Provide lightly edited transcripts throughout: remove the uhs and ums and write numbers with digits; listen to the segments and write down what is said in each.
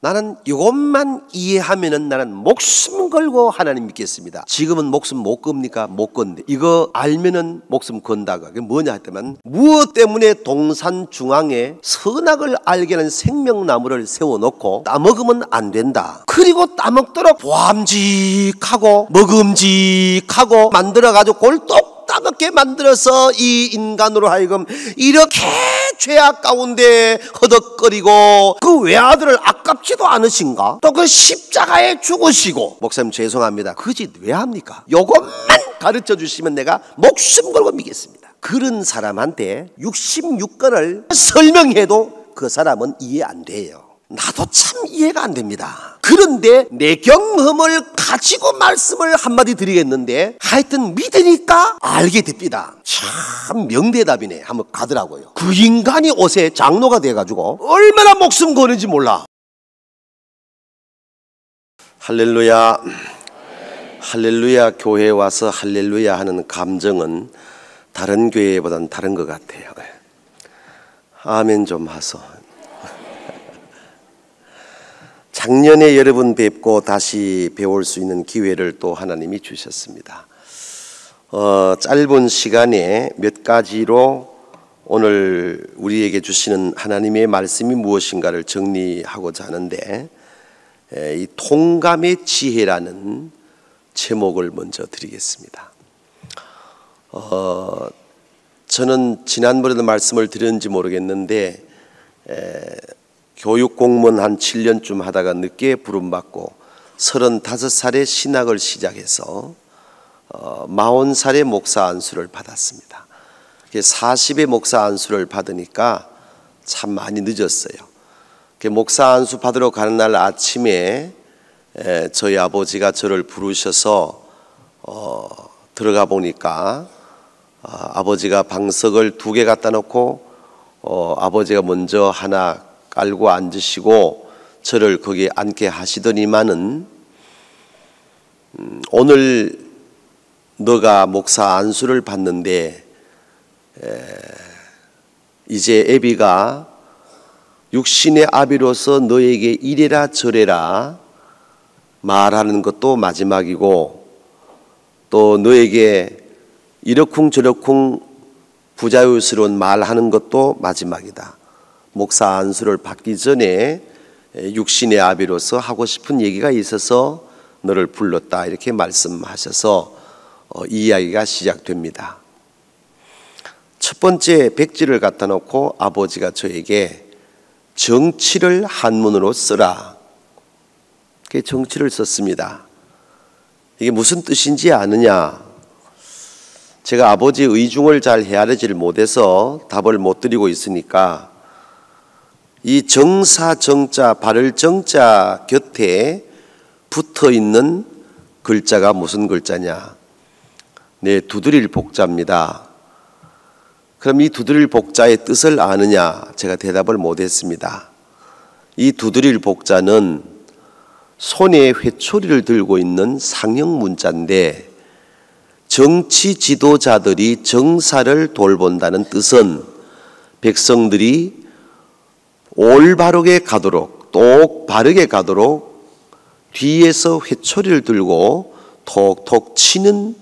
나는 이것만 이해하면은 나는 목숨 걸고 하나님 믿겠습니다. 지금은 목숨 못 겁니까? 못 건데 이거 알면은 목숨 건다가 그게 뭐냐 했다면, 무엇 때문에 동산 중앙에 선악을 알게 하는 생명나무를 세워놓고 따먹으면 안 된다. 그리고 따먹도록 보암직하고 먹음직하고 만들어가지고 골똘 따먹게 만들어서 이 인간으로 하여금 이렇게 죄악 가운데 허덕거리고, 그 외아들을 아깝지도 않으신가? 또 그 십자가에 죽으시고. 목사님 죄송합니다, 그 짓 왜 합니까? 요것만 가르쳐 주시면 내가 목숨 걸고 믿겠습니다. 그런 사람한테 66권을 설명해도 그 사람은 이해 안 돼요. 나도 참 이해가 안 됩니다. 그런데 내 경험을 가지고 말씀을 한마디 드리겠는데, 하여튼 믿으니까 알게 됩니다. 참 명대답이네. 한번 가더라고요. 그 인간이 옷에 장로가 돼가지고 얼마나 목숨 거는지 몰라. 할렐루야. 할렐루야 교회에 와서 할렐루야 하는 감정은 다른 교회보다는 다른 것 같아요. 아멘 좀 하소. 작년에 여러분 뵙고 다시 배울 수 있는 기회를 또 하나님이 주셨습니다. 짧은 시간에 몇 가지로 오늘 우리에게 주시는 하나님의 말씀이 무엇인가를 정리하고자 하는데, 이 통감의 지혜라는 제목을 먼저 드리겠습니다. 저는 지난번에도 말씀을 드렸는지 모르겠는데, 교육 공무원 한 7년쯤 하다가 늦게 부름받고 35살에 신학을 시작해서 40살에 목사 안수를 받았습니다. 40에 목사 안수를 받으니까 참 많이 늦었어요. 목사 안수 받으러 가는 날 아침에 저희 아버지가 저를 부르셔서 들어가 보니까 아버지가 방석을 2개 갖다 놓고 아버지가 먼저 하나 깔고 앉으시고 저를 거기에 앉게 하시더니만은, 오늘 너가 목사 안수를 받는데 이제 애비가 육신의 아비로서 너에게 이래라 저래라 말하는 것도 마지막이고, 또 너에게 이러쿵저러쿵 부자유스러운 말하는 것도 마지막이다. 목사 안수를 받기 전에 육신의 아비로서 하고 싶은 얘기가 있어서 너를 불렀다, 이렇게 말씀하셔서 이 이야기가 시작됩니다. 첫 번째 백지를 갖다 놓고 아버지가 저에게 정치를 한문으로 쓰라, 그게 정치를 썼습니다. 이게 무슨 뜻인지 아느냐? 제가 아버지 의중을 잘 헤아리지를 못해서 답을 못 드리고 있으니까, 이 정사 정자 바를 정자 곁에 붙어 있는 글자가 무슨 글자냐? 네, 두드릴 복자입니다. 그럼 이 두드릴 복자의 뜻을 아느냐? 제가 대답을 못했습니다. 이 두드릴 복자는 손에 회초리를 들고 있는 상형 문자인데, 정치 지도자들이 정사를 돌본다는 뜻은 백성들이 올바르게 가도록, 똑바르게 가도록 뒤에서 회초리를 들고 톡톡 치는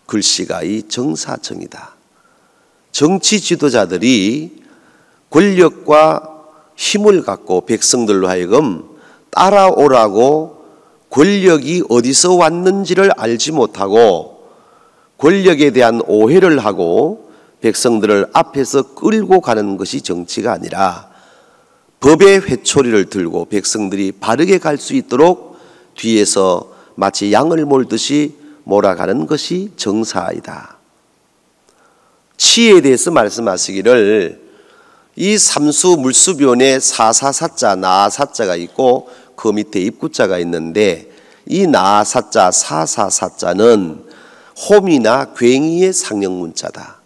글씨가 이 정사정이다. 정치 지도자들이 권력과 힘을 갖고 백성들로 하여금 따라오라고 권력이 어디서 왔는지를 알지 못하고 권력에 대한 오해를 하고 백성들을 앞에서 끌고 가는 것이 정치가 아니라, 법의 회초리를 들고 백성들이 바르게 갈 수 있도록 뒤에서 마치 양을 몰듯이 몰아가는 것이 정사이다. 치에 대해서 말씀하시기를, 이 삼수 물수변에 사사사자 나사자가 있고 그 밑에 입구자가 있는데, 이 나사자 사사사자는 홈이나 괭이의 상형문자다.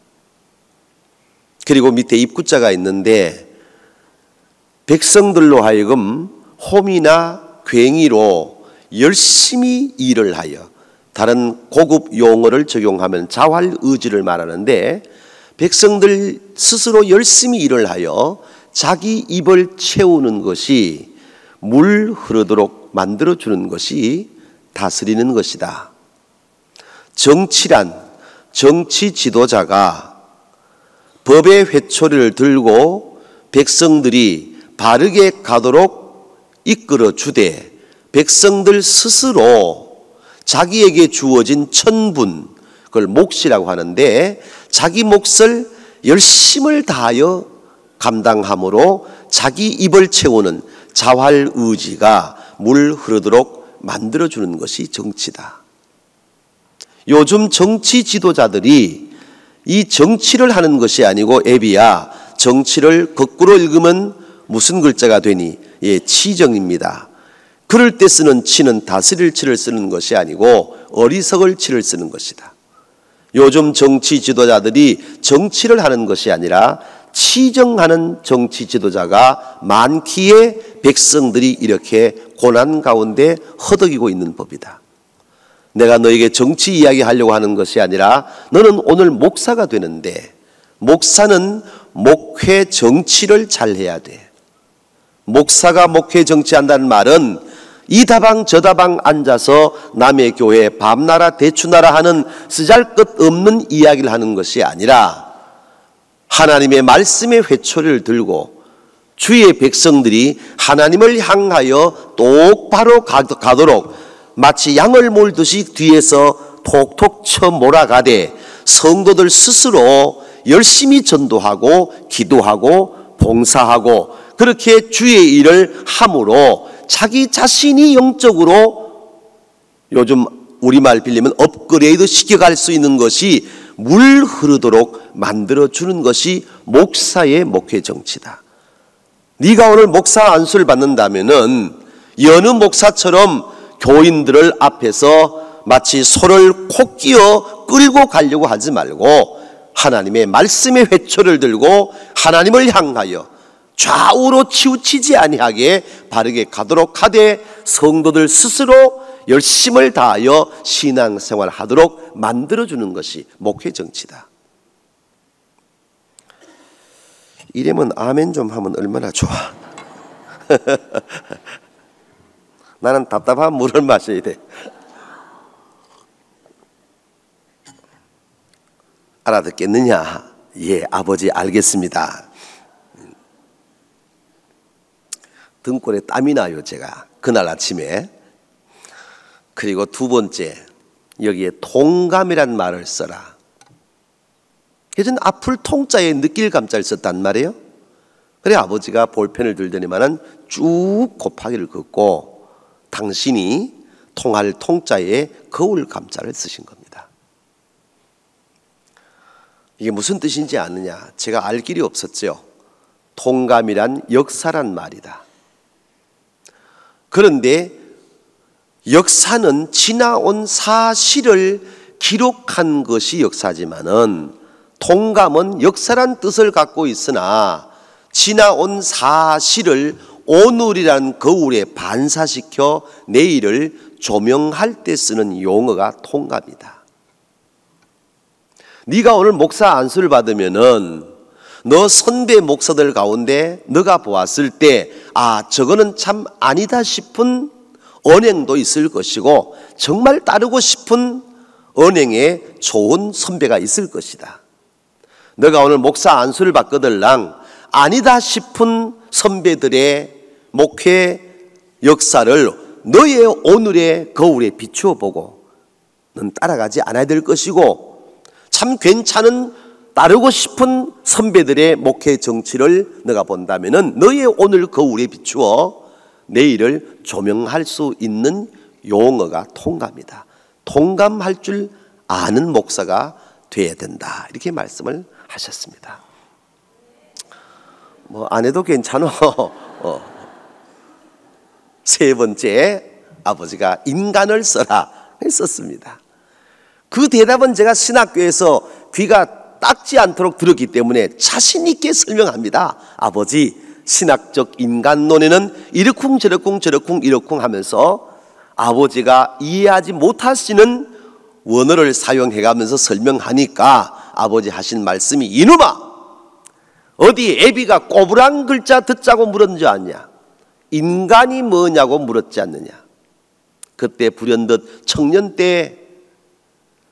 그리고 밑에 입구자가 있는데, 백성들로 하여금 홈이나 괭이로 열심히 일을 하여, 다른 고급 용어를 적용하면 자활의지를 말하는데, 백성들 스스로 열심히 일을 하여 자기 입을 채우는 것이 물 흐르도록 만들어주는 것이 다스리는 것이다. 정치란 정치 지도자가 법의 회초리를 들고 백성들이 바르게 가도록 이끌어 주되 백성들 스스로 자기에게 주어진 천분, 그걸 몫이라고 하는데 자기 몫을 열심을 다하여 감당함으로 자기 입을 채우는 자활 의지가 물 흐르도록 만들어주는 것이 정치다. 요즘 정치 지도자들이 이 정치를 하는 것이 아니고 애비야, 정치를 거꾸로 읽으면 무슨 글자가 되니? 예, 치정입니다. 그럴 때 쓰는 치는 다스릴 치를 쓰는 것이 아니고 어리석을 치를 쓰는 것이다. 요즘 정치 지도자들이 정치를 하는 것이 아니라 치정하는 정치 지도자가 많기에 백성들이 이렇게 고난 가운데 허덕이고 있는 법이다. 내가 너에게 정치 이야기 하려고 하는 것이 아니라 너는 오늘 목사가 되는데 목사는 목회 정치를 잘 해야 돼. 목사가 목회 정치한다는 말은 이 다방 저 다방 앉아서 남의 교회 밤나라 대추나라 하는 쓰잘것없는 이야기를 하는 것이 아니라 하나님의 말씀의 회초리를 들고 주의 백성들이 하나님을 향하여 똑바로 가도록 마치 양을 몰듯이 뒤에서 톡톡 쳐 몰아가되 성도들 스스로 열심히 전도하고 기도하고 봉사하고 그렇게 주의 일을 함으로 자기 자신이 영적으로 요즘 우리말 빌리면 업그레이드 시켜갈 수 있는 것이 물 흐르도록 만들어주는 것이 목사의 목회 정치다. 네가 오늘 목사 안수를 받는다면은 여느 목사처럼 교인들을 앞에서 마치 소를 콕 끼어 끌고 가려고 하지 말고 하나님의 말씀의 회초를 들고 하나님을 향하여 좌우로 치우치지 아니하게 바르게 가도록 하되 성도들 스스로 열심을 다하여 신앙생활을 하도록 만들어주는 것이 목회 정치다. 이러면 아멘 좀 하면 얼마나 좋아. 나는 답답한 물을 마셔야 돼. 알아듣겠느냐? 예, 아버지 알겠습니다. 등골에 땀이 나요, 제가 그날 아침에. 그리고 두 번째, 여기에 동감이란 말을 써라. 예전 앞을 통자에 느낄 감자를 썼단 말이에요. 그래 아버지가 볼펜을 들더니만은 쭉 곱하기를 긋고 당신이 통할 통자에 거울 감자를 쓰신 겁니다. 이게 무슨 뜻인지 아느냐? 제가 알 길이 없었죠. 동감이란 역사란 말이다. 그런데 역사는 지나온 사실을 기록한 것이 역사지만은 동감은 역사란 뜻을 갖고 있으나 지나온 사실을 오늘이란 거울에 반사시켜 내일을 조명할 때 쓰는 용어가 동감이다. 네가 오늘 목사 안수를 받으면은 너 선배 목사들 가운데 너가 보았을 때 저거는 참 아니다 싶은 언행도 있을 것이고 정말 따르고 싶은 언행에 좋은 선배가 있을 것이다. 너가 오늘 목사 안수를 받거들랑 아니다 싶은 선배들의 목회 역사를 너의 오늘의 거울에 비추어 보고 넌 따라가지 않아야 될 것이고 참 괜찮은 따르고 싶은 선배들의 목회 정치를 너가 본다면은 너의 오늘 거울에 비추어 내일을 조명할 수 있는 용어가 통감이다. 통감할 줄 아는 목사가 돼야 된다. 이렇게 말씀을 하셨습니다. 뭐 안 해도 괜찮아. 세 번째, 아버지가 인간을 써라 했었습니다. 그 대답은 제가 신학교에서 귀가 닦지 않도록 들었기 때문에 자신 있게 설명합니다. 아버지, 신학적 인간론에는 이러쿵 저러쿵 저러쿵 이러쿵 하면서 아버지가 이해하지 못하시는 원어를 사용해가면서 설명하니까 아버지 하신 말씀이 이놈아! 어디 애비가 꼬부랑 글자 듣자고 물은 줄 아냐? 인간이 뭐냐고 물었지 않느냐. 그때 불현듯 청년 때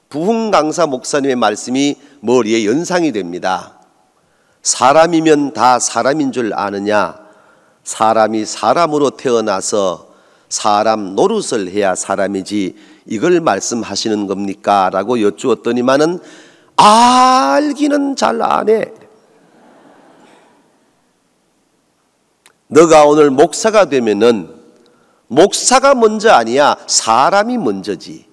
부흥 강사 목사님의 말씀이 머리에 연상이 됩니다. 사람이면 다 사람인 줄 아느냐. 사람이 사람으로 태어나서 사람 노릇을 해야 사람이지 이걸 말씀하시는 겁니까? 라고 여쭈었더니만은 알기는 잘 아네. 너가 오늘 목사가 되면은 목사가 먼저 아니야. 사람이 먼저지.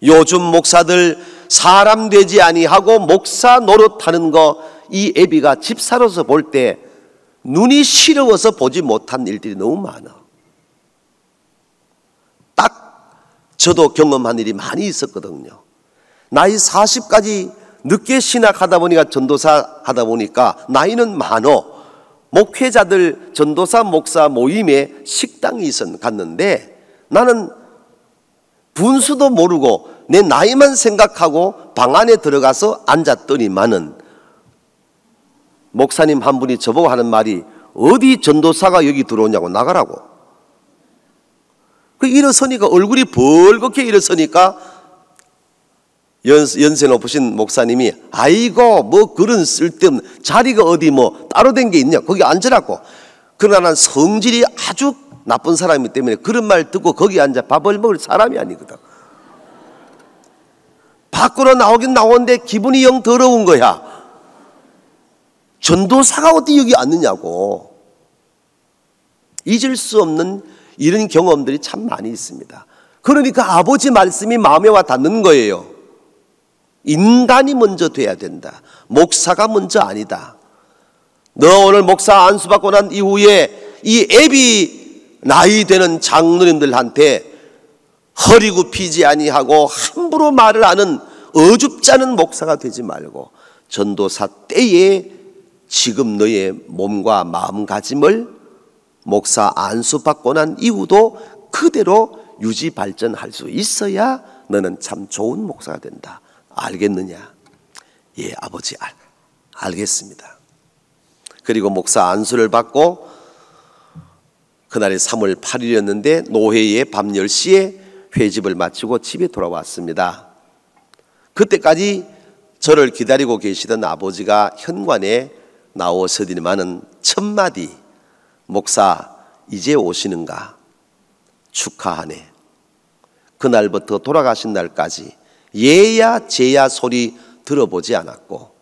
요즘 목사들 사람 되지 아니하고 목사 노릇하는 거 이 애비가 집사로서 볼 때 눈이 시려워서 보지 못한 일들이 너무 많아. 딱 저도 경험한 일이 많이 있었거든요. 나이 40까지 늦게 신학하다 보니까 전도사 하다 보니까 나이는 많어. 목회자들 전도사 목사 모임에 식당이 갔는데 나는 분수도 모르고 내 나이만 생각하고 방 안에 들어가서 앉았더니만은 목사님 한 분이 저보고 하는 말이 어디 전도사가 여기 들어오냐고 나가라고. 그 일어서니까 얼굴이 벌겋게 일어서니까 연세 높으신 목사님이 아이고 뭐 그런 쓸데없는 자리가 어디 뭐 따로 된 게 있냐 거기 앉으라고. 그러나 난 성질이 아주 나쁜 사람이기 때문에 그런 말 듣고 거기 앉아 밥을 먹을 사람이 아니거든. 밖으로 나오긴 나오는데 기분이 영 더러운 거야. 전도사가 어디 여기 앉느냐고. 잊을 수 없는 이런 경험들이 참 많이 있습니다. 그러니까 아버지 말씀이 마음에 와 닿는 거예요. 인간이 먼저 돼야 된다. 목사가 먼저 아니다. 너 오늘 목사 안수받고 난 이후에 이 애비 나이 되는 장로님들한테 허리 굽히지 아니하고 함부로 말을 하는 어줍지 않은 목사가 되지 말고 전도사 때에 지금 너의 몸과 마음가짐을 목사 안수받고 난 이후도 그대로 유지 발전할 수 있어야 너는 참 좋은 목사가 된다. 알겠느냐? 예, 아버지 알겠습니다. 그리고 목사 안수를 받고 그날이 3월 8일이었는데 노회에 밤 10시에 회집을 마치고 집에 돌아왔습니다. 그때까지 저를 기다리고 계시던 아버지가 현관에 나오시더니만은 첫마디 목사 이제 오시는가 축하하네. 그날부터 돌아가신 날까지 예야 제야 소리 들어보지 않았고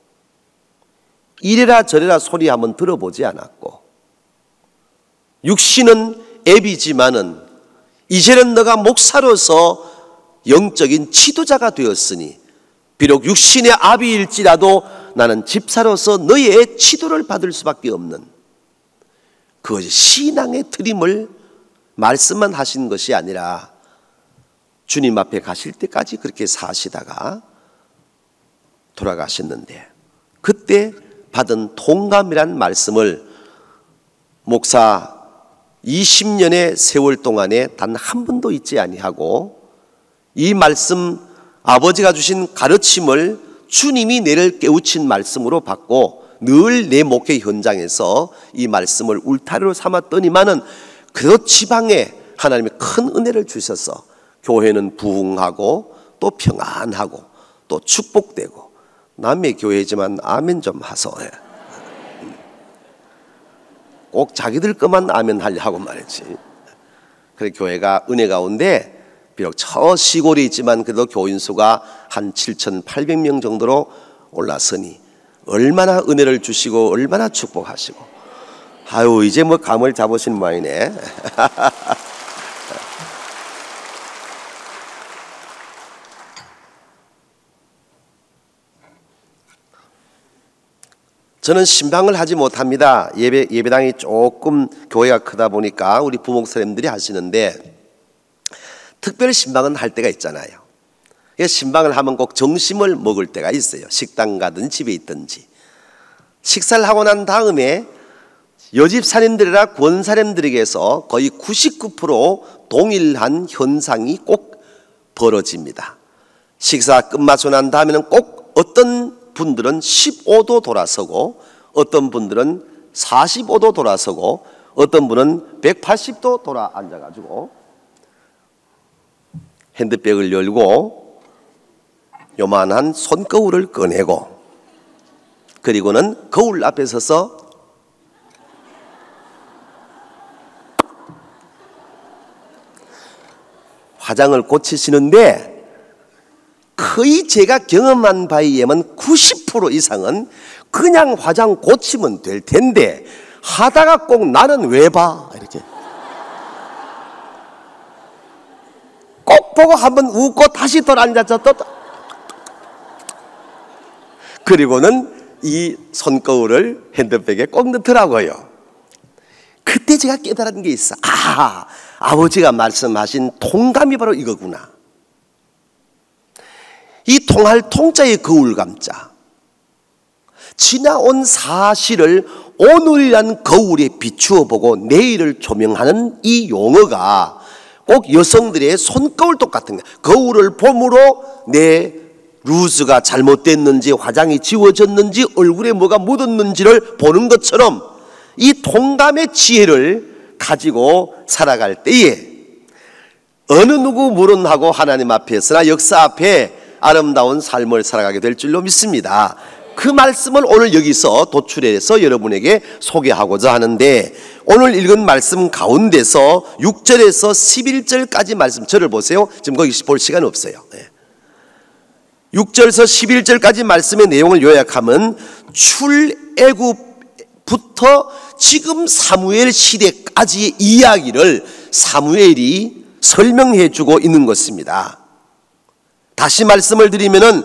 이래라 저래라 소리 한번 들어보지 않았고 육신은 애비지만은 이제는 너가 목사로서 영적인 지도자가 되었으니 비록 육신의 아비일지라도 나는 집사로서 너의 지도를 받을 수밖에 없는 그것이 신앙의 트림을 말씀만 하신 것이 아니라 주님 앞에 가실 때까지 그렇게 사시다가 돌아가셨는데 그때 받은 통감이란 말씀을 목사 20년의 세월 동안에 단 한 번도 잊지 아니하고 이 말씀 아버지가 주신 가르침을 주님이 내를 깨우친 말씀으로 받고 늘 내 목회 현장에서 이 말씀을 울타리로 삼았더니만은 그래도 지방에 하나님이 큰 은혜를 주셔서 교회는 부흥하고 또 평안하고 또 축복되고 남의 교회지만 아멘 좀 하소. 꼭 자기들 것만 아멘 하려고 말했지. 그래 교회가 은혜 가운데 비록 저 시골에 있지만 그래도 교인 수가 한 7,800명 정도로 올라서니 얼마나 은혜를 주시고 얼마나 축복하시고 아유 이제 뭐 감을 잡으신 모양이네. 저는 신방을 하지 못합니다. 예배당이 조금 교회가 크다 보니까 우리 부목사님들이 하시는데 특별 신방은 할 때가 있잖아요. 신방을 하면 꼭 점심을 먹을 때가 있어요. 식당 가든 집에 있든지. 식사를 하고 난 다음에 여집사님들이나 권사님들에게서 거의 99% 동일한 현상이 꼭 벌어집니다. 식사 끝마치고 난 다음에는 꼭 어떤 분들은 15도 돌아서고 어떤 분들은 45도 돌아서고 어떤 분은 180도 돌아 앉아가지고 핸드백을 열고 요만한 손거울을 꺼내고 그리고는 거울 앞에 서서 화장을 고치시는데 거의 제가 경험한 바에 의하면 90% 이상은 그냥 화장 고치면 될 텐데 하다가 꼭 나는 왜 봐? 이렇게 꼭 보고 한번 웃고 다시 돌아앉아서 또 그리고는 이 손거울을 핸드백에 꼭 넣더라고요. 그때 제가 깨달은 게 있어. 아버지가 말씀하신 통감이 바로 이거구나. 이 통할 통자의 거울 감자, 지나온 사실을 오늘이란 거울에 비추어 보고 내일을 조명하는 이 용어가 꼭 여성들의 손거울 똑같은 거야. 거울을 봄으로 내 루즈가 잘못됐는지 화장이 지워졌는지 얼굴에 뭐가 묻었는지를 보는 것처럼 이 통감의 지혜를 가지고 살아갈 때에 어느 누구 물은하고 하나님 앞에서나 역사 앞에 아름다운 삶을 살아가게 될 줄로 믿습니다. 그 말씀을 오늘 여기서 도출해서 여러분에게 소개하고자 하는데 오늘 읽은 말씀 가운데서 6절에서 11절까지 말씀, 저를 보세요. 지금 거기 볼 시간 없어요. 6절에서 11절까지 말씀의 내용을 요약하면 출애굽부터 지금 사무엘 시대까지의 이야기를 사무엘이 설명해 주고 있는 것입니다. 다시 말씀을 드리면은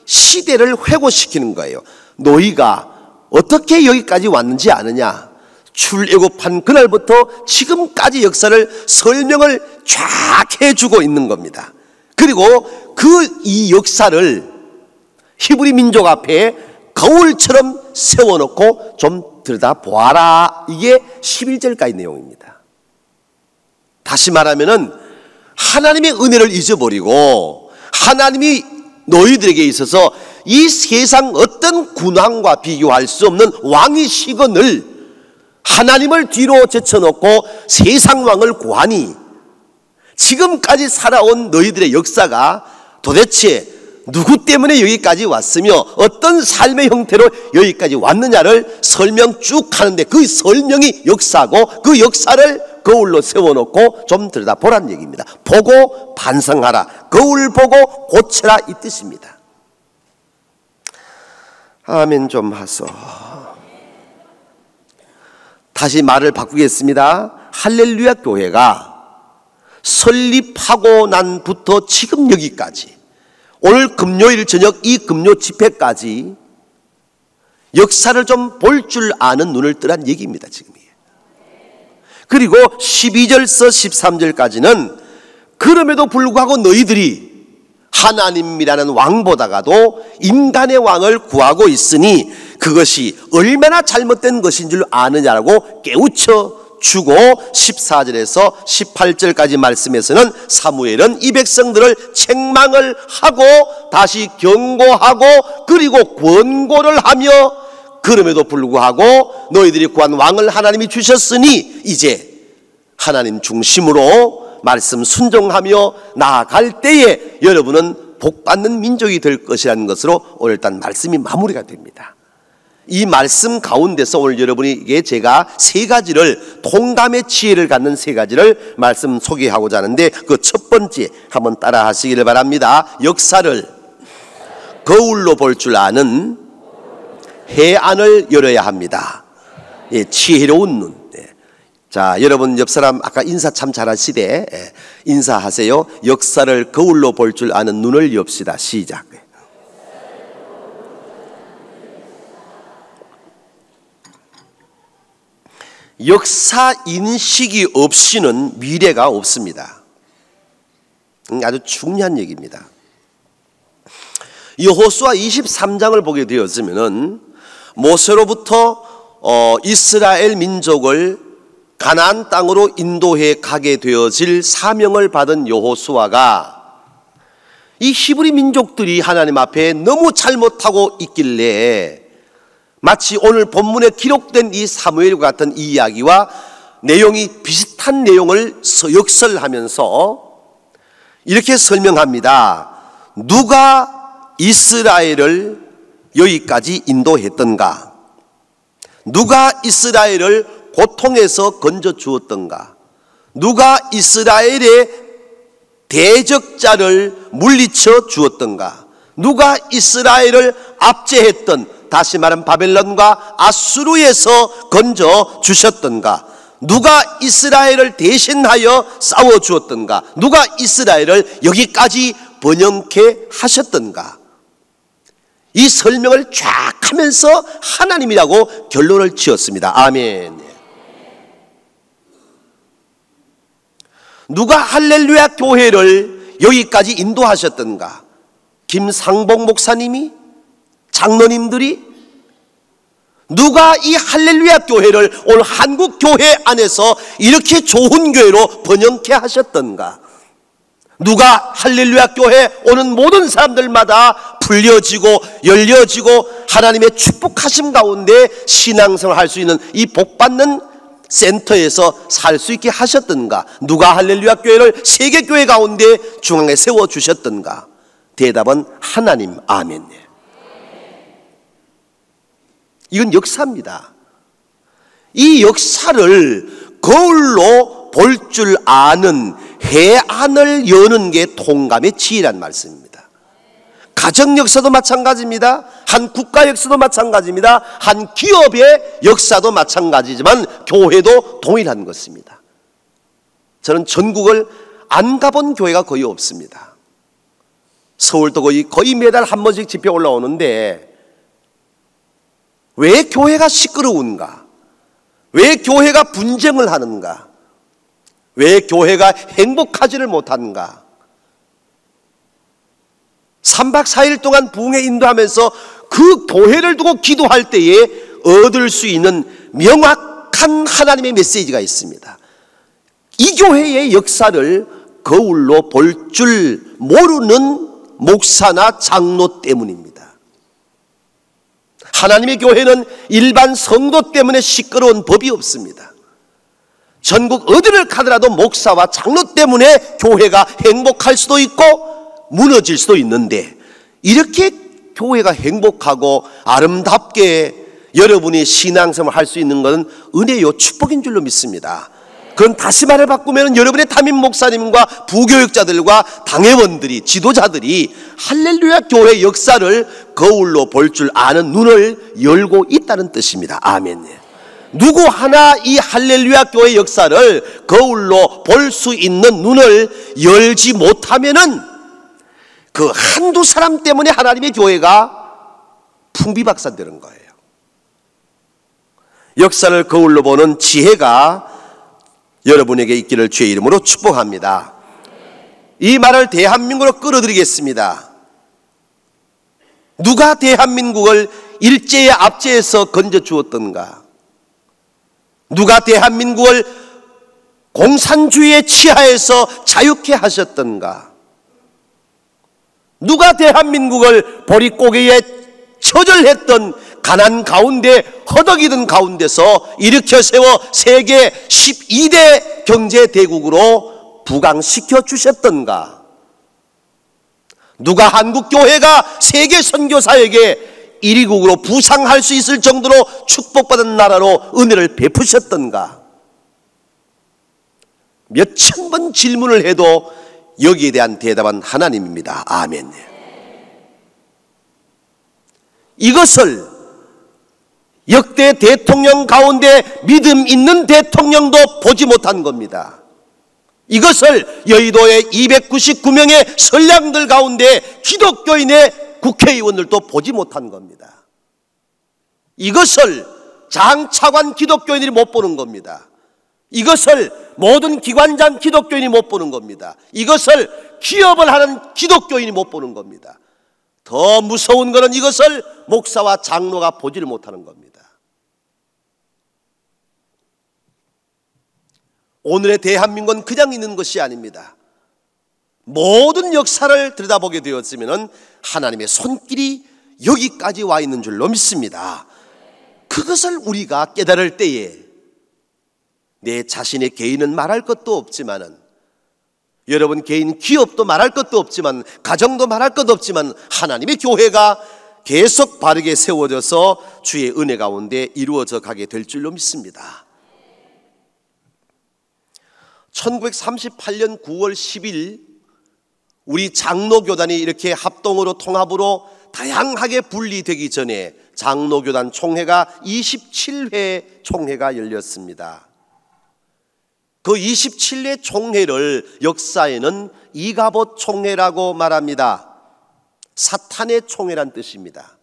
시대를 회고시키는 거예요. 너희가 어떻게 여기까지 왔는지 아느냐? 출애굽한 그날부터 지금까지 역사를 설명을 쫙 해주고 있는 겁니다. 그리고 이 역사를 히브리 민족 앞에 거울처럼 세워놓고 좀 들여다보아라. 이게 11절까지 내용입니다. 다시 말하면은 하나님의 은혜를 잊어버리고 하나님이 너희들에게 있어서 이 세상 어떤 군왕과 비교할 수 없는 왕이시거늘 하나님을 뒤로 제쳐놓고 세상 왕을 구하니 지금까지 살아온 너희들의 역사가 도대체 누구 때문에 여기까지 왔으며 어떤 삶의 형태로 여기까지 왔느냐를 설명 쭉 하는데 그 설명이 역사고 그 역사를 거울로 세워놓고 좀 들여다보라는 얘기입니다. 보고 반성하라. 거울 보고 고쳐라 이 뜻입니다. 아멘 좀 하소. 다시 말을 바꾸겠습니다. 할렐루야 교회가 설립하고 난부터 지금 여기까지 오늘 금요일 저녁 이 금요 집회까지 역사를 좀 볼 줄 아는 눈을 뜨란 얘기입니다. 지금이에요. 그리고 12절서 13절까지는 그럼에도 불구하고 너희들이 하나님이라는 왕보다가도 인간의 왕을 구하고 있으니 그것이 얼마나 잘못된 것인 줄 아느냐라고 깨우쳐 주고 14절에서 18절까지 말씀에서는 사무엘은 이 백성들을 책망을 하고 다시 경고하고 그리고 권고를 하며 그럼에도 불구하고 너희들이 구한 왕을 하나님이 주셨으니 이제 하나님 중심으로 말씀 순종하며 나아갈 때에 여러분은 복받는 민족이 될 것이라는 것으로 오늘 일단 말씀이 마무리가 됩니다. 이 말씀 가운데서 오늘 여러분에게 제가 세 가지를 통감의 지혜를 갖는 세 가지를 말씀 소개하고자 하는데 그 첫 번째 한번 따라 하시기를 바랍니다. 역사를 거울로 볼 줄 아는 해안을 열어야 합니다. 예, 지혜로운 눈. 예. 자, 여러분 옆 사람 아까 인사 참 잘하시대. 예, 인사하세요. 역사를 거울로 볼 줄 아는 눈을 엽시다. 시작. 역사 인식이 없이는 미래가 없습니다. 아주 중요한 얘기입니다. 여호수아 23장을 보게 되었으면은 모세로부터 이스라엘 민족을 가나안 땅으로 인도해 가게 되어질 사명을 받은 여호수아가 이 히브리 민족들이 하나님 앞에 너무 잘못하고 있길래 마치 오늘 본문에 기록된 이 사무엘과 같은 이야기와 내용이 비슷한 내용을 역설하면서 이렇게 설명합니다. 누가 이스라엘을 여기까지 인도했던가? 누가 이스라엘을 고통에서 건져 주었던가? 누가 이스라엘의 대적자를 물리쳐 주었던가? 누가 이스라엘을 압제했던, 다시 말하면 바벨론과 아수르에서 건져 주셨던가? 누가 이스라엘을 대신하여 싸워 주었던가? 누가 이스라엘을 여기까지 번영케 하셨던가? 이 설명을 쫙 하면서 하나님이라고 결론을 지었습니다. 아멘. 누가 할렐루야 교회를 여기까지 인도하셨던가? 김상복 목사님이? 장로님들이? 누가 이 할렐루야 교회를 오늘 한국 교회 안에서 이렇게 좋은 교회로 번영케 하셨던가? 누가 할렐루야 교회 오는 모든 사람들마다 풀려지고 열려지고 하나님의 축복하심 가운데 신앙생활 할 수 있는 이 복받는 센터에서 살 수 있게 하셨던가? 누가 할렐루야 교회를 세계교회 가운데 중앙에 세워주셨던가? 대답은 하나님. 아멘. 이건 역사입니다. 이 역사를 거울로 볼 줄 아는 해안을 여는 게 통감의 지혜란 말씀입니다. 가정 역사도 마찬가지입니다. 한 국가 역사도 마찬가지입니다. 한 기업의 역사도 마찬가지지만 교회도 동일한 것입니다. 저는 전국을 안 가본 교회가 거의 없습니다. 서울도 거의 매달 한 번씩 집회 올라오는데 왜 교회가 시끄러운가? 왜 교회가 분쟁을 하는가? 왜 교회가 행복하지를 못하는가? 3박 4일 동안 부흥회 인도하면서 그 교회를 두고 기도할 때에 얻을 수 있는 명확한 하나님의 메시지가 있습니다. 이 교회의 역사를 거울로 볼 줄 모르는 목사나 장로 때문입니다. 하나님의 교회는 일반 성도 때문에 시끄러운 법이 없습니다. 전국 어디를 가더라도 목사와 장로 때문에 교회가 행복할 수도 있고 무너질 수도 있는데, 이렇게 교회가 행복하고 아름답게 여러분이 신앙생활을 할 수 있는 것은 은혜요 축복인 줄로 믿습니다. 그건 다시 말을 바꾸면 여러분의 담임 목사님과 부교육자들과 당회원들이, 지도자들이 할렐루야 교회 역사를 거울로 볼 줄 아는 눈을 열고 있다는 뜻입니다. 아멘. 누구 하나 이 할렐루야 교회 역사를 거울로 볼 수 있는 눈을 열지 못하면은 그 한두 사람 때문에 하나님의 교회가 풍비박산되는 거예요. 역사를 거울로 보는 지혜가 여러분에게 있기를 주의 이름으로 축복합니다. 이 말을 대한민국으로 끌어들이겠습니다. 누가 대한민국을 일제의 압제에서 건져주었던가? 누가 대한민국을 공산주의의 치하에서 자유케 하셨던가? 누가 대한민국을 보릿고개에 처절했던 가난 가운데 허덕이던 가운데서 일으켜 세워 세계 12대 경제대국으로 부강시켜 주셨던가? 누가 한국교회가 세계 선교사에게 1위국으로 부상할 수 있을 정도로 축복받은 나라로 은혜를 베푸셨던가? 몇천 번 질문을 해도 여기에 대한 대답은 하나님입니다. 아멘. 이것을 역대 대통령 가운데 믿음 있는 대통령도 보지 못한 겁니다. 이것을 여의도의 299명의 선량들 가운데 기독교인의 국회의원들도 보지 못한 겁니다. 이것을 장차관 기독교인들이 못 보는 겁니다. 이것을 모든 기관장 기독교인이 못 보는 겁니다. 이것을 기업을 하는 기독교인이 못 보는 겁니다. 더 무서운 것은 이것을 목사와 장로가 보지를 못하는 겁니다. 오늘의 대한민국은 그냥 있는 것이 아닙니다. 모든 역사를 들여다보게 되었으면 하나님의 손길이 여기까지 와 있는 줄로 믿습니다. 그것을 우리가 깨달을 때에 내 자신의 개인은 말할 것도 없지만은, 여러분 개인 기업도 말할 것도 없지만, 가정도 말할 것도 없지만, 하나님의 교회가 계속 바르게 세워져서 주의 은혜 가운데 이루어져 가게 될 줄로 믿습니다. 1938년 9월 10일 우리 장로교단이 이렇게 합동으로 통합으로 다양하게 분리되기 전에 장로교단 총회가 27회 총회가 열렸습니다. 그 27회 총회를 역사에는 이가봇 총회라고 말합니다. 사탄의 총회란 뜻입니다.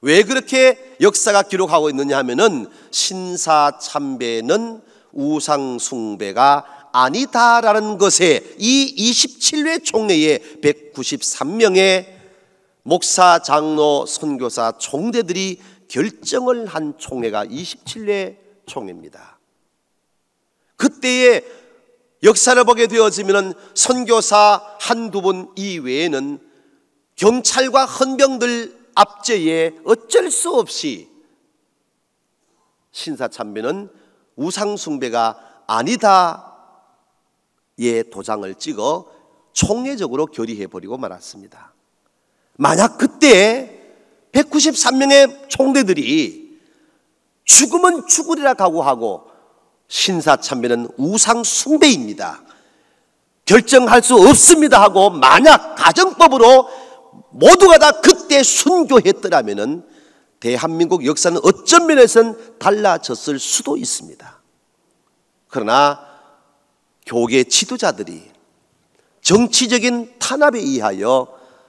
왜 그렇게 역사가 기록하고 있느냐 하면은 신사참배는 우상숭배가 아니다라는 것에 이 27회 총회에 193명의 목사, 장로, 선교사, 총대들이 결정을 한 총회가 27회 총회입니다. 그때의 역사를 보게 되어지면 선교사 한두 분 이외에는 경찰과 헌병들 압제에 어쩔 수 없이 신사참배는 우상숭배가 아니다의 도장을 찍어 총회적으로 결의해버리고 말았습니다. 만약 그때 193명의 총대들이 죽으면 죽으리라 각오하고 신사참배는 우상숭배입니다, 결정할 수 없습니다 하고 만약 가정법으로 모두가 다 그때 순교했더라면 대한민국 역사는 어떤 면에서는 달라졌을 수도 있습니다. 그러나 교계 지도자들이 정치적인 탄압에 의하여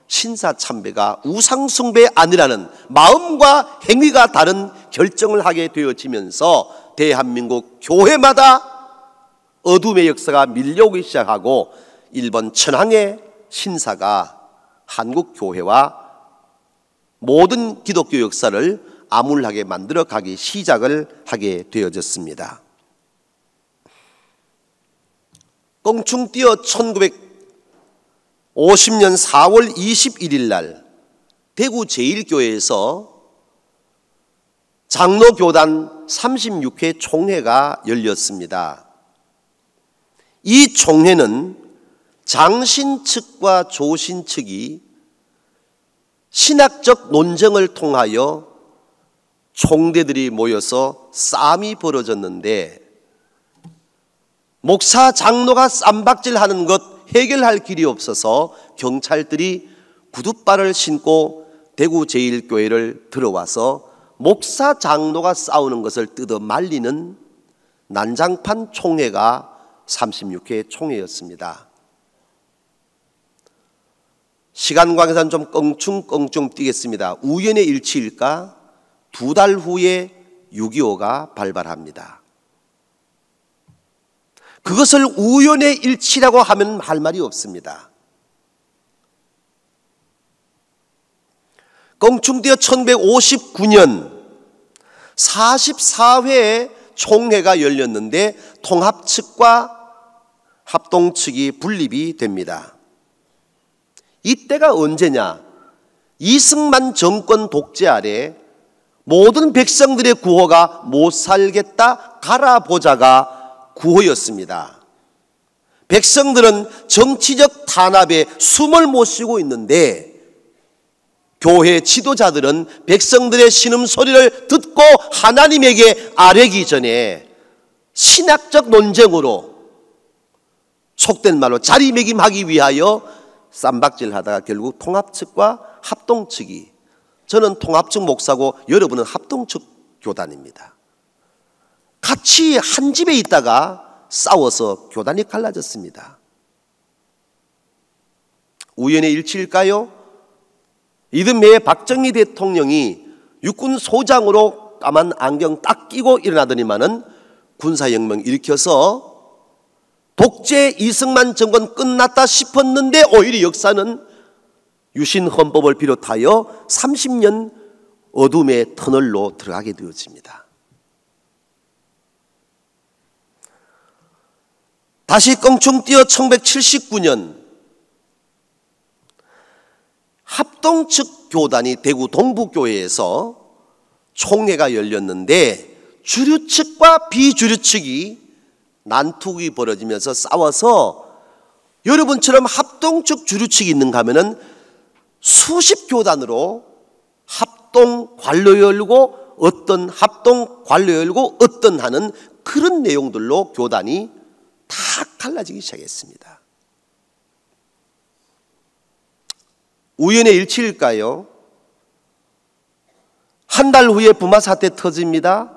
신사참배가 우상숭배 아니라는 마음과 행위가 다른 결정을 하게 되어지면서 대한민국 교회마다 어둠의 역사가 밀려오기 시작하고 일본 천황의 신사가 한국 교회와 모든 기독교 역사를 암울하게 만들어 가기 시작을 하게 되어졌습니다. 껑충 뛰어 1950년 4월 21일 날 대구 제1교회에서 장로교단 36회 총회가 열렸습니다. 이 총회는 장신 측과 조신 측이 신학적 논쟁을 통하여 총대들이 모여서 싸움이 벌어졌는데, 목사 장로가 쌈박질하는 것 해결할 길이 없어서 경찰들이 구둣발을 신고 대구 제1교회를 들어와서 목사 장로가 싸우는 것을 뜯어 말리는 난장판 총회가 36회 총회였습니다. 시간 관계상 좀 껑충 뛰겠습니다. 우연의 일치일까? 2달 후에 6.25가 발발합니다. 그것을 우연의 일치라고 하면 할 말이 없습니다. 껑충 뛰어 1959년 44회 총회가 열렸는데 통합 측과 합동 측이 분립이 됩니다. 이때가 언제냐? 이승만 정권 독재 아래 모든 백성들의 구호가 못 살겠다 갈아보자가 구호였습니다. 백성들은 정치적 탄압에 숨을 못 쉬고 있는데 교회 지도자들은 백성들의 신음소리를 듣고 하나님에게 아뢰기 전에 신학적 논쟁으로, 속된 말로 자리매김하기 위하여 쌈박질하다가 결국 통합측과 합동측이, 저는 통합측 목사고 여러분은 합동측 교단입니다, 같이 한 집에 있다가 싸워서 교단이 갈라졌습니다. 우연의 일치일까요? 이듬해에 박정희 대통령이 육군 소장으로 까만 안경 딱 끼고 일어나더니만은 군사혁명 일으켜서 독재 이승만 정권 끝났다 싶었는데 오히려 역사는 유신 헌법을 비롯하여 30년 어둠의 터널로 들어가게 되어집니다. 다시 껑충 뛰어 1979년 합동측 교단이 대구 동부교회에서 총회가 열렸는데 주류측과 비주류측이 난투극이 벌어지면서 싸워서 여러분처럼 합동적 주류측이 있는가 하면은 수십 교단으로 합동 관료 열고 어떤 합동 관료 열고 어떤 하는 그런 내용들로 교단이 다 갈라지기 시작했습니다. 우연의 일치일까요? 한 달 후에 부마 사태 터집니다.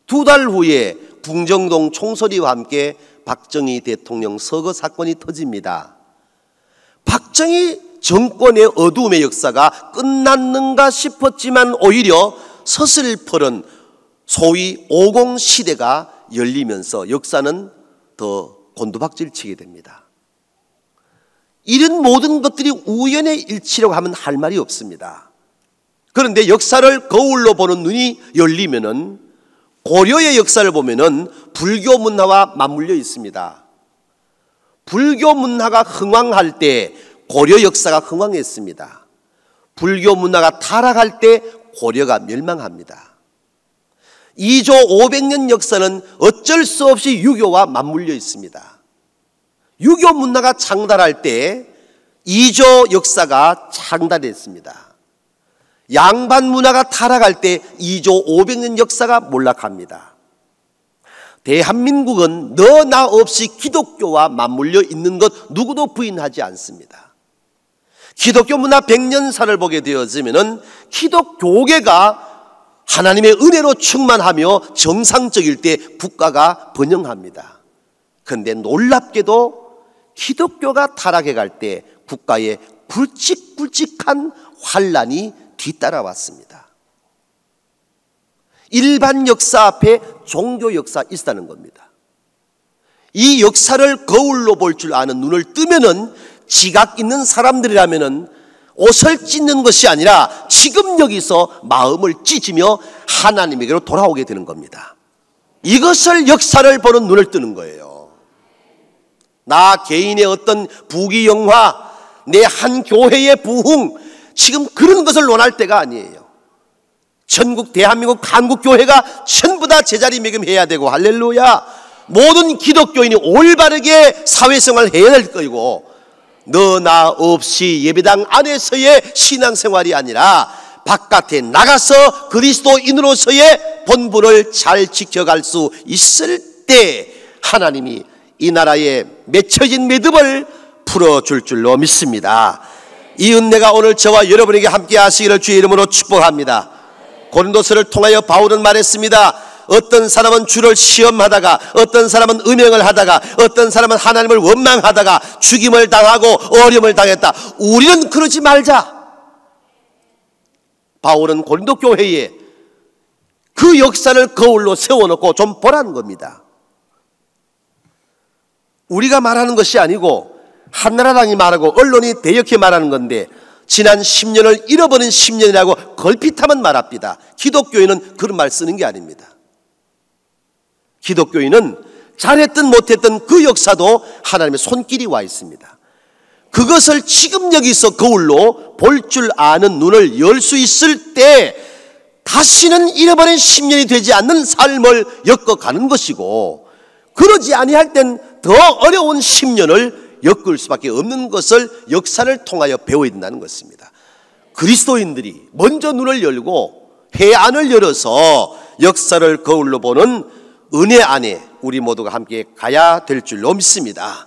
2달 후에 궁정동 총소리와 함께 박정희 대통령 서거 사건이 터집니다. 박정희 정권의 어두움의 역사가 끝났는가 싶었지만 오히려 서슬퍼런 소위 50 시대가 열리면서 역사는 더 곤두박질 치게 됩니다. 이런 모든 것들이 우연의 일치라고 하면 할 말이 없습니다. 그런데 역사를 거울로 보는 눈이 열리면은 고려의 역사를 보면은 불교 문화와 맞물려 있습니다. 불교 문화가 흥왕할 때 고려 역사가 흥왕했습니다. 불교 문화가 타락할 때 고려가 멸망합니다. 2조 500년 역사는 어쩔 수 없이 유교와 맞물려 있습니다. 유교 문화가 창달할 때 2조 역사가 창달했습니다. 양반 문화가 타락할 때 2조 500년 역사가 몰락합니다. 대한민국은 너나 없이 기독교와 맞물려 있는 것 누구도 부인하지 않습니다. 기독교 문화 100년사를 보게 되어지면은 기독교계가 하나님의 은혜로 충만하며 정상적일 때 국가가 번영합니다. 그런데 놀랍게도 기독교가 타락해 갈 때 국가에 굵직굵직한 환란이 뒤따라왔습니다. 일반 역사 앞에 종교 역사 있다는 겁니다. 이 역사를 거울로 볼 줄 아는 눈을 뜨면은 지각 있는 사람들이라면은 옷을 찢는 것이 아니라 지금 여기서 마음을 찢으며 하나님에게로 돌아오게 되는 겁니다. 이것을 역사를 보는 눈을 뜨는 거예요. 나 개인의 어떤 부귀영화, 내 한 교회의 부흥, 지금 그런 것을 논할 때가 아니에요. 전국 대한민국 한국교회가 전부 다 제자리매김해야 되고 할렐루야, 모든 기독교인이 올바르게 사회생활을 해야 될 거고, 너나 없이 예배당 안에서의 신앙생활이 아니라 바깥에 나가서 그리스도인으로서의 본분을 잘 지켜갈 수 있을 때 하나님이 이 나라의 맺혀진 매듭을 풀어줄 줄로 믿습니다. 이 은혜가 오늘 저와 여러분에게 함께 하시기를 주의 이름으로 축복합니다. 고린도서를 통하여 바울은 말했습니다. 어떤 사람은 주를 시험하다가, 어떤 사람은 음행을 하다가, 어떤 사람은 하나님을 원망하다가 죽임을 당하고 어려움을 당했다. 우리는 그러지 말자. 바울은 고린도 교회에 그 역사를 거울로 세워놓고 좀 보라는 겁니다. 우리가 말하는 것이 아니고 한나라당이 말하고 언론이 대역해 말하는 건데, 지난 10년을 잃어버린 10년이라고 걸핏하면 말합니다. 기독교인은 그런 말 쓰는 게 아닙니다. 기독교인은 잘했든 못했든 그 역사도 하나님의 손길이 와 있습니다. 그것을 지금 여기서 거울로 볼 줄 아는 눈을 열 수 있을 때 다시는 잃어버린 10년이 되지 않는 삶을 엮어가는 것이고, 그러지 아니할 땐 더 어려운 10년을 엮을 수밖에 없는 것을 역사를 통하여 배워야 된다는 것입니다. 그리스도인들이 먼저 눈을 열고 해안을 열어서 역사를 거울로 보는 은혜 안에 우리 모두가 함께 가야 될 줄로 믿습니다.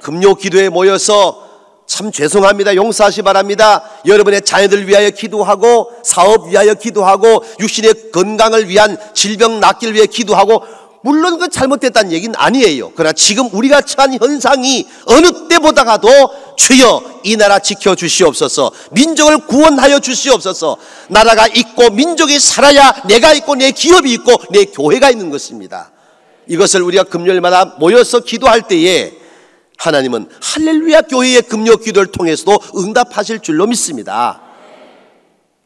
금요 기도에 모여서 참 죄송합니다. 용서하시 바랍니다. 여러분의 자녀들 위하여 기도하고, 사업 위하여 기도하고, 육신의 건강을 위한 질병 낫기를 위해 기도하고, 물론 그 잘못됐다는 얘기는 아니에요. 그러나 지금 우리가 처한 현상이 어느 때보다가도 주여 이 나라 지켜주시옵소서, 민족을 구원하여 주시옵소서. 나라가 있고 민족이 살아야 내가 있고 내 기업이 있고 내 교회가 있는 것입니다. 이것을 우리가 금요일마다 모여서 기도할 때에 하나님은 할렐루야 교회의 금요 기도를 통해서도 응답하실 줄로 믿습니다.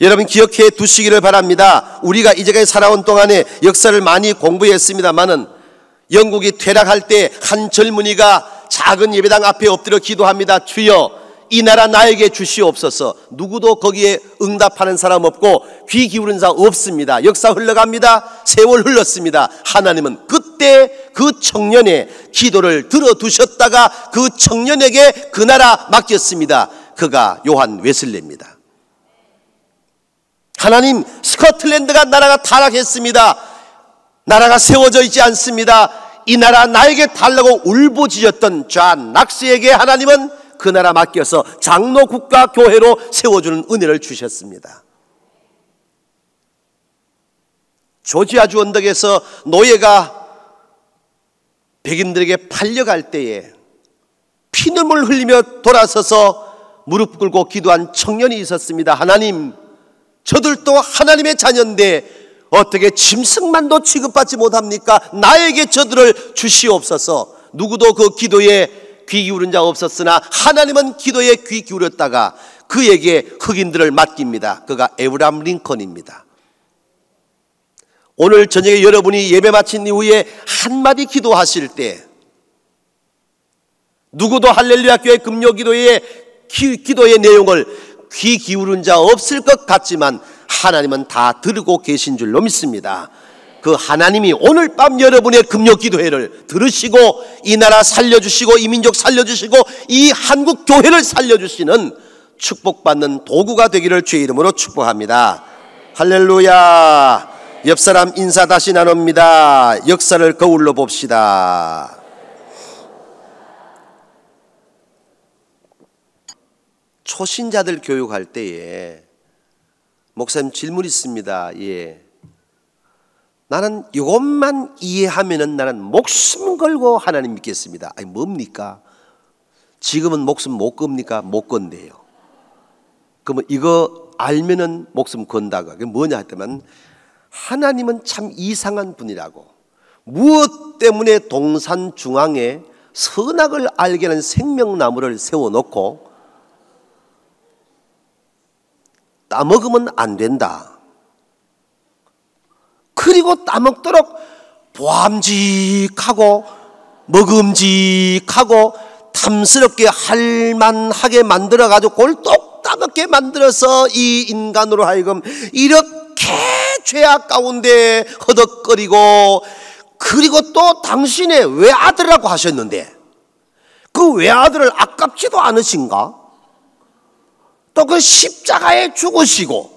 여러분 기억해 두시기를 바랍니다. 우리가 이제까지 살아온 동안에 역사를 많이 공부했습니다마는 영국이 퇴락할 때 한 젊은이가 작은 예배당 앞에 엎드려 기도합니다. 주여 이 나라 나에게 주시옵소서. 누구도 거기에 응답하는 사람 없고 귀 기울인 사람 없습니다. 역사 흘러갑니다. 세월 흘렀습니다. 하나님은 그때 때 그 청년의 기도를 들어두셨다가 그 청년에게 그 나라 맡겼습니다. 그가 요한 웨슬레입니다. 하나님, 스코틀랜드가 나라가 타락했습니다. 나라가 세워져 있지 않습니다. 이 나라 나에게 달라고 울부짖었던 존 낙스에게 하나님은 그 나라 맡겨서 장로 국가 교회로 세워주는 은혜를 주셨습니다. 조지아주 언덕에서 노예가 백인들에게 팔려갈 때에 피눈물 흘리며 돌아서서 무릎 꿇고 기도한 청년이 있었습니다. 하나님, 저들도 하나님의 자녀인데 어떻게 짐승만도 취급받지 못합니까? 나에게 저들을 주시옵소서. 누구도 그 기도에 귀 기울인 자 없었으나 하나님은 기도에 귀 기울였다가 그에게 흑인들을 맡깁니다. 그가 에브람 링컨입니다. 오늘 저녁에 여러분이 예배 마친 이후에 한마디 기도하실 때 누구도 할렐루야 교회 금요기도의 기도의 내용을 귀 기울인 자 없을 것 같지만 하나님은 다 들고 계신 줄로 믿습니다. 그 하나님이 오늘 밤 여러분의 금요기도회를 들으시고 이 나라 살려주시고 이 민족 살려주시고 이 한국 교회를 살려주시는 축복받는 도구가 되기를 주의 이름으로 축복합니다. 할렐루야. 옆사람 인사 다시 나눕니다. 역사를 거울로 봅시다. 초신자들 교육할 때에 목사님 질문 있습니다. 예. 나는 이것만 이해하면은 나는 목숨 걸고 하나님 믿겠습니다. 아니 뭡니까? 지금은 목숨 못 겁니까? 못 건대요. 그러면 이거 알면은 목숨 건다고. 그게 뭐냐 했더만 하나님은 참 이상한 분이라고. 무엇 때문에 동산 중앙에 선악을 알게 하는 생명나무를 세워놓고 따먹으면 안 된다. 그리고 따먹도록 보암직하고 먹음직하고 탐스럽게 할만하게 만들어가지고 그걸 똑 따먹게 만들어서 이 인간으로 하여금 이렇게 죄악 가운데 허덕거리고, 그리고 또 당신의 외아들이라고 하셨는데 그 외아들을 아깝지도 않으신가? 또 그 십자가에 죽으시고.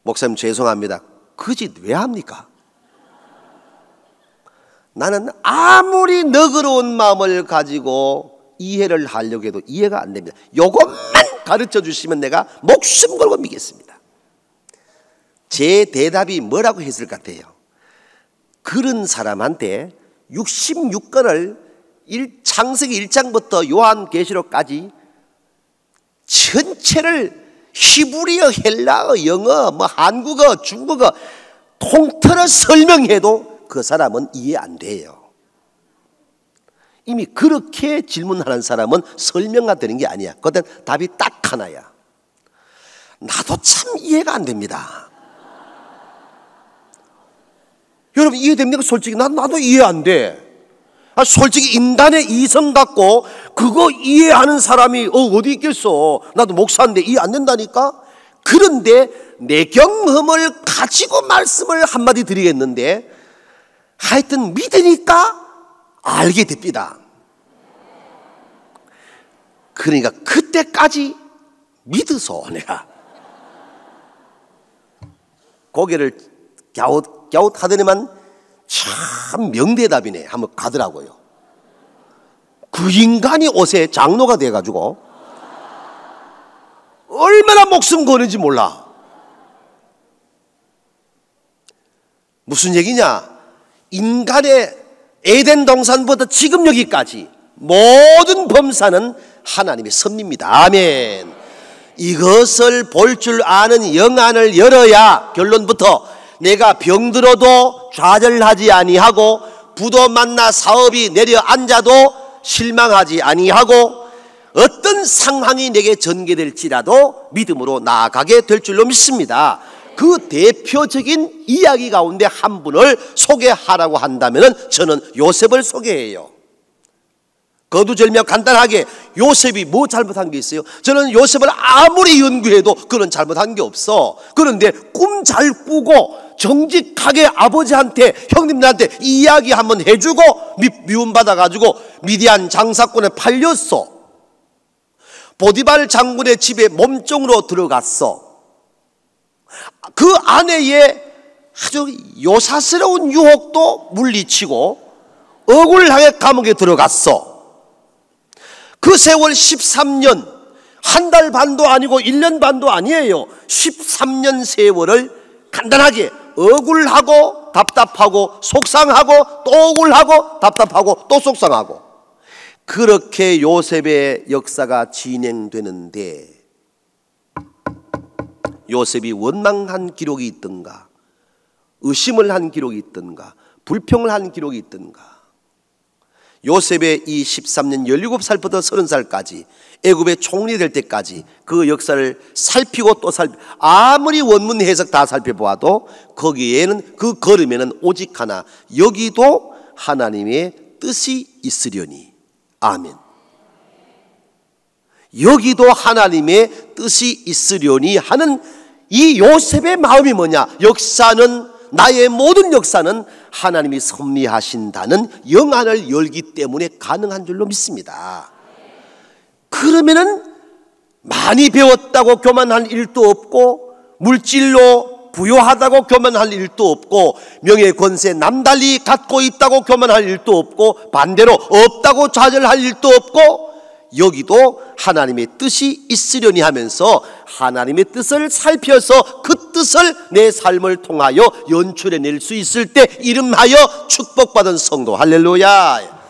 목사님 죄송합니다. 그 짓 왜 합니까? 나는 아무리 너그러운 마음을 가지고 이해를 하려고 해도 이해가 안 됩니다. 이것만 가르쳐 주시면 내가 목숨 걸고 믿겠습니다. 제 대답이 뭐라고 했을 것 같아요? 그런 사람한테 66권을 창세기 1장부터 요한계시록까지 전체를 히브리어, 헬라어, 영어, 한국어, 중국어 통틀어 설명해도 그 사람은 이해 안 돼요. 이미 그렇게 질문하는 사람은 설명가 되는 게 아니야. 그땐 답이 딱 하나야. 나도 참 이해가 안 됩니다. 여러분 이해됩니까? 솔직히 나도 이해 안 돼. 솔직히 인간의 이성 갖고 그거 이해하는 사람이 어디 있겠어. 나도 목사인데 이해 안 된다니까. 그런데 내 경험을 가지고 말씀을 한마디 드리겠는데 하여튼 믿으니까 알게 됩니다. 그러니까 그때까지 믿어서 내가 고개를 갸웃하더니만 참 명대답이네 한번 가더라고요. 그 인간이 옷에 장로가 돼가지고 얼마나 목숨 거는지 몰라. 무슨 얘기냐? 인간의 에덴 동산부터 지금 여기까지 모든 범사는 하나님의 섭리입니다. 아멘. 이것을 볼 줄 아는 영안을 열어야 결론부터 내가 병들어도 좌절하지 아니하고 부도 만나 사업이 내려앉아도 실망하지 아니하고 어떤 상황이 내게 전개될지라도 믿음으로 나아가게 될 줄로 믿습니다. 그 대표적인 이야기 가운데 한 분을 소개하라고 한다면 저는 요셉을 소개해요. 거두절미하고 간단하게 요셉이 뭐 잘못한 게 있어요? 저는 요셉을 아무리 연구해도 그런 잘못한 게 없어. 그런데 꿈 잘 꾸고 정직하게 아버지한테 형님들한테 이야기 한번 해주고 미움받아가지고 미디안 장사꾼에 팔렸어. 보디발 장군의 집에 몸종으로 들어갔어. 그 아내의 아주 요사스러운 유혹도 물리치고 억울하게 감옥에 들어갔어. 그 세월 13년, 한 달 반도 아니고 1년 반도 아니에요. 13년 세월을 간단하게 억울하고 답답하고 속상하고 또 억울하고 답답하고 또 속상하고, 그렇게 요셉의 역사가 진행되는데 요셉이 원망한 기록이 있던가, 의심을 한 기록이 있던가, 불평을 한 기록이 있던가. 요셉의 이 13년 17살부터 30살까지 애굽의 총리 될 때까지 그 역사를 살피고 또 아무리 원문 해석 다 살펴보아도 거기에는, 그 걸음에는 오직 하나, 여기도 하나님의 뜻이 있으려니. 아멘. 여기도 하나님의 뜻이 있으려니 하는 이 요셉의 마음이 뭐냐? 역사는, 나의 모든 역사는 하나님이 섭리하신다는 영안을 열기 때문에 가능한 줄로 믿습니다. 그러면은 많이 배웠다고 교만할 일도 없고, 물질로 부유하다고 교만할 일도 없고, 명예 권세 남달리 갖고 있다고 교만할 일도 없고, 반대로 없다고 좌절할 일도 없고, 여기도 하나님의 뜻이 있으려니 하면서 하나님의 뜻을 살펴서 그 뜻을 내 삶을 통하여 연출해낼 수 있을 때 이름하여 축복받은 성도. 할렐루야.